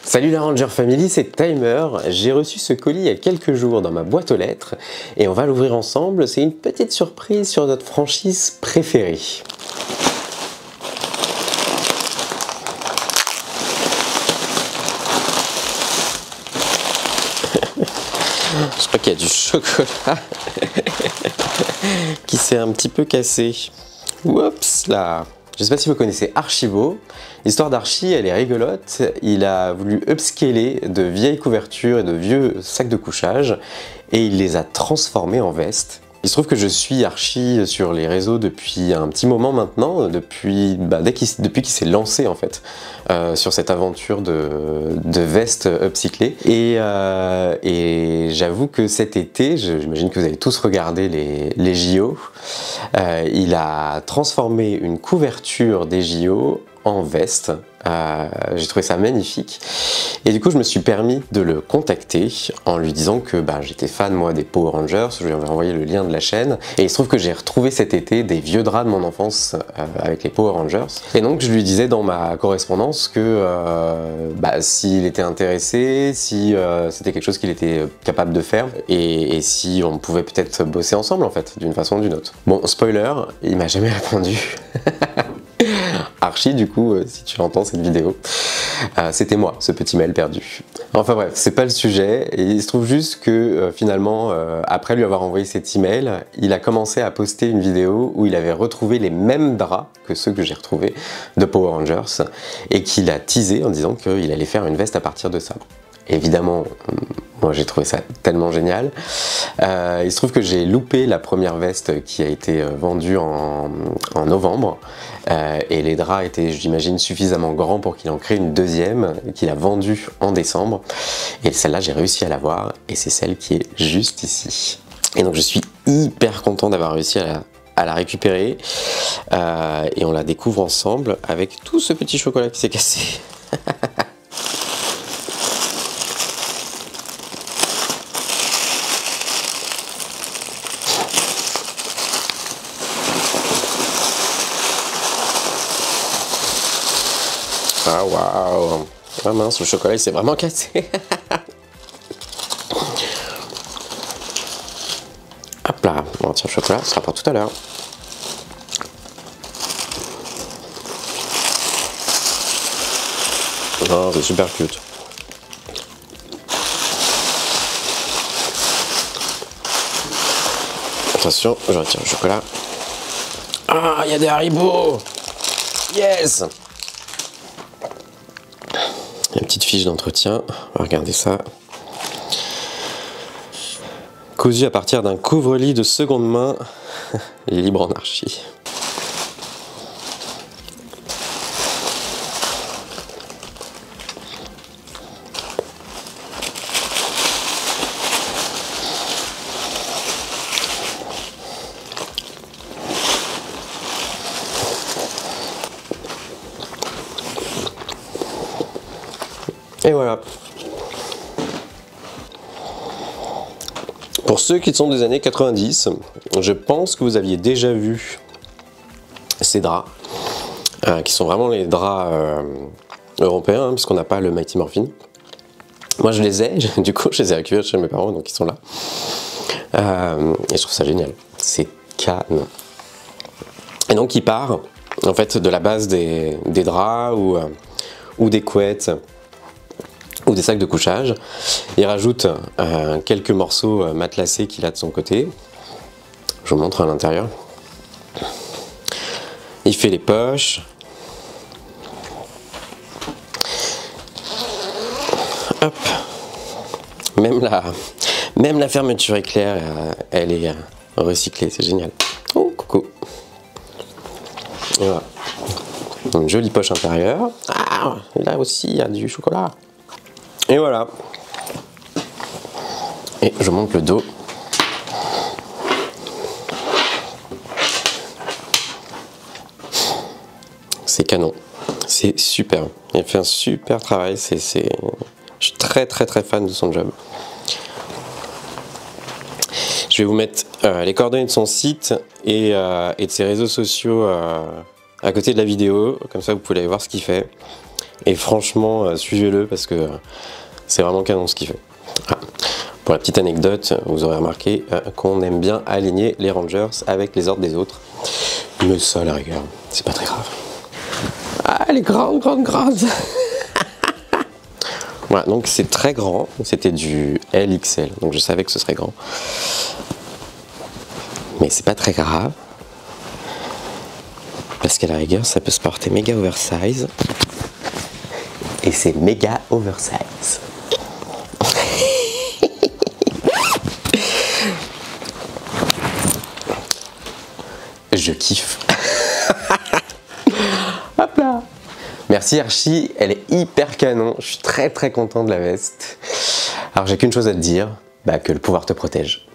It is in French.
Salut la Ranger Family, c'est Timer. J'ai reçu ce colis il y a quelques jours dans ma boîte aux lettres et on va l'ouvrir ensemble. C'est une petite surprise sur notre franchise préférée. Je crois qu'il y a du chocolat qui s'est un petit peu cassé. Oups là. Je ne sais pas si vous connaissez Archivo. L'histoire d'Archie, elle est rigolote. Il a voulu upscaler de vieilles couvertures et de vieux sacs de couchage et il les a transformés en vestes. Il se trouve que je suis Archie sur les réseaux depuis un petit moment maintenant, depuis qu'il s'est lancé en fait sur cette aventure de vestes upcyclées. Et j'avoue que cet été, j'imagine que vous avez tous regardé les JO, il a transformé une couverture des JO en veste. J'ai trouvé ça magnifique et du coup je me suis permis de le contacter en lui disant que j'étais fan moi des Power Rangers, je lui avais envoyé le lien de la chaîne et il se trouve que j'ai retrouvé cet été des vieux draps de mon enfance avec les Power Rangers et donc je lui disais dans ma correspondance que s'il était intéressé, si c'était quelque chose qu'il était capable de faire et si on pouvait peut-être bosser ensemble en fait d'une façon ou d'une autre. Bon, spoiler, il m'a jamais répondu. Archie, du coup, si tu entends cette vidéo, c'était moi, ce petit mail perdu. Enfin bref, c'est pas le sujet, et il se trouve juste que finalement, après lui avoir envoyé cet email, il a commencé à poster une vidéo où il avait retrouvé les mêmes draps que ceux que j'ai retrouvés de Power Rangers, et qu'il a teasé en disant qu'il allait faire une veste à partir de ça. Évidemment, moi j'ai trouvé ça tellement génial. Il se trouve que j'ai loupé la première veste qui a été vendue en novembre et les draps étaient, j'imagine, suffisamment grands pour qu'il en crée une deuxième qu'il a vendue en décembre. Et celle-là, j'ai réussi à l'avoir et c'est celle qui est juste ici. Et donc je suis hyper content d'avoir réussi à la récupérer et on la découvre ensemble avec tout ce petit chocolat qui s'est cassé. Ah waouh! Ah mince, le chocolat il s'est vraiment cassé. Hop là, on tient le chocolat, ce sera pour tout à l'heure. Oh, c'est super cute. Attention, je retire le chocolat. Ah, il y a des Haribo! Yes! Une petite fiche d'entretien, on va regarder ça. Cousu à partir d'un couvre-lit de seconde main, libre en Archie. Et voilà. Pour ceux qui sont des années 90, je pense que vous aviez déjà vu ces draps, qui sont vraiment les draps européens, puisqu'on n'a pas le Mighty Morphin. Moi je les ai, du coup je les ai récupérés chez mes parents, donc ils sont là. Et je trouve ça génial, c'est canon. Et donc il part, en fait, de la base des draps ou des couettes, ou des sacs de couchage. Il rajoute quelques morceaux matelassés qu'il a de son côté. Je vous montre à l'intérieur. Il fait les poches. Hop. Même la fermeture éclair, elle est recyclée, c'est génial. Oh, coucou. Et voilà. Une jolie poche intérieure. Ah, et là aussi, il y a du chocolat. Et voilà. Et je monte le dos. C'est canon. C'est super. Il fait un super travail. Je suis très fan de son job. Je vais vous mettre les coordonnées de son site et de ses réseaux sociaux à côté de la vidéo. Comme ça, vous pouvez aller voir ce qu'il fait. Et franchement, suivez-le parce que c'est vraiment canon ce qu'il fait. Ah. Pour la petite anecdote, vous aurez remarqué qu'on aime bien aligner les Rangers avec les ordres des autres. Mais ça, à la rigueur, c'est pas très grave. Ah, elle est grande. Voilà, donc c'est très grand. C'était du LXL, donc je savais que ce serait grand. Mais c'est pas très grave. Parce qu'à la rigueur, ça peut se porter méga oversize. Et c'est méga oversize. Je kiffe. Hop là. Merci Archie, elle est hyper canon. Je suis très content de la veste. Alors j'ai qu'une chose à te dire, que le pouvoir te protège.